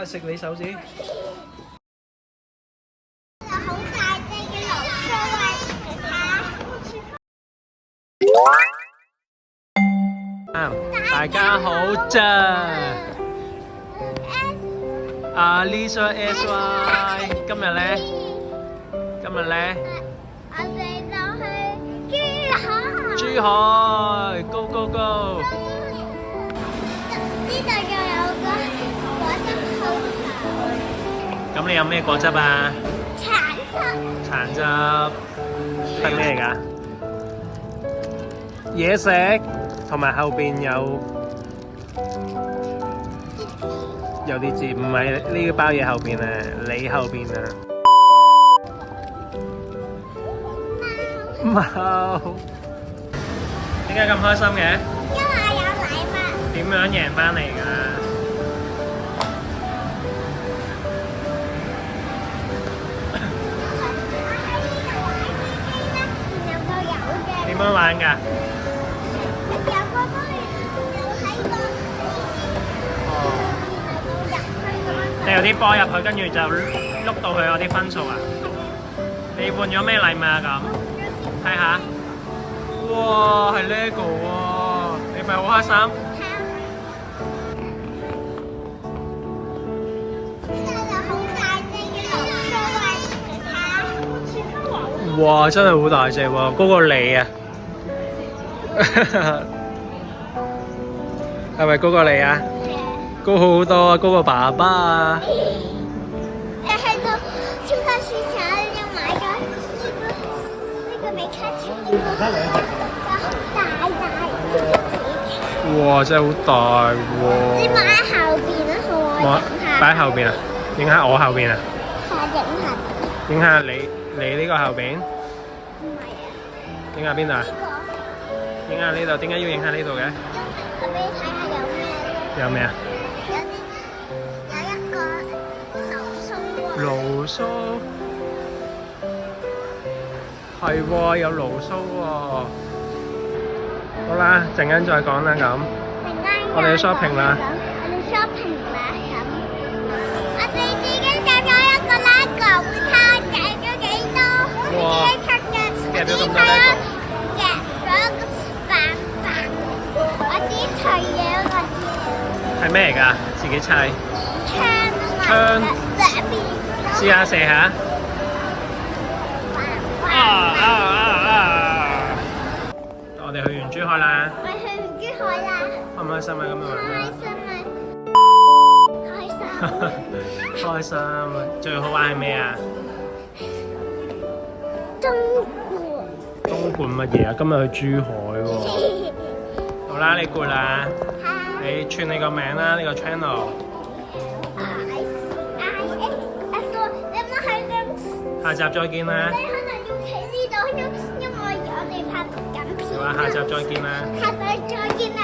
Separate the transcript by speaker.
Speaker 1: 食你手指。
Speaker 2: 好大隻嘅流蘇啊！
Speaker 1: 大家好咋？阿 Lisa SY，今日咧，
Speaker 2: 我哋就去珠海。
Speaker 1: 珠海 ，Go Go Go！
Speaker 2: 呢度又有個果汁鋪頭。
Speaker 1: 咁你有咩果汁啊？
Speaker 2: 橙汁。
Speaker 1: 橙汁係咩嚟㗎？嘢食，同埋後邊有啲字，唔係呢包嘢後邊啊，你後邊啊。貓，點解咁開心嘅？
Speaker 2: 因為有禮物。
Speaker 1: 點樣贏翻嚟㗎？點樣玩㗎？你有啲波入去，跟住就碌到佢有啲分數啊！你換咗咩禮物啊？咁睇下，哇，係 LEGO 喎！你咪好開心？哇！真係好大隻喎，高過你啊！係咪高過你啊？高好多啊，高過爸爸啊！
Speaker 2: 你去到超級市場要買咗呢個未開始呢個大
Speaker 1: 哇！真係好大喎！
Speaker 2: 你買喺後邊啊，好我影下。
Speaker 1: 擺喺後邊啊？影下我後邊啊？
Speaker 2: 係影下。
Speaker 1: 影下你呢個後邊？
Speaker 2: 唔係啊。
Speaker 1: 影下邊度啊？
Speaker 2: 呢個。
Speaker 1: 影下呢度，點解要影下呢度嘅？
Speaker 2: 我俾你睇下有咩。
Speaker 1: 有咩啊？
Speaker 2: 有一個流蘇喎。
Speaker 1: 蘆蘇係喎，有蘆蘇喎。好啦，陣間再講啦咁。我哋去 shopping 啦。
Speaker 2: 我哋 shopping 啦咁。我哋已經夾咗一個 LEGO，會睇夾咗幾多？
Speaker 1: 哇！夾咗咁多 LEGO。
Speaker 2: 夾咗個白白，我自己砌嘢嗰個。
Speaker 1: 係咩嚟㗎？自己砌。
Speaker 2: 槍。
Speaker 1: 槍。
Speaker 2: 兩邊。
Speaker 1: 試下射下。我哋去完珠海啦。
Speaker 2: 我哋去完珠海啦。
Speaker 1: 開唔開心啊？今日玩得。
Speaker 2: 開心啊！開心。
Speaker 1: 開心。最好玩係咩啊？
Speaker 2: 東莞。
Speaker 1: 東莞乜嘢啊？今日去珠海喎。好啦，你攰啦。你串你個名啦，呢個 channel。下集再見啦。
Speaker 2: 你可能要企呢度，因為我哋拍緊片。
Speaker 1: 好啊，下集再見啦。
Speaker 2: 下集再見啦。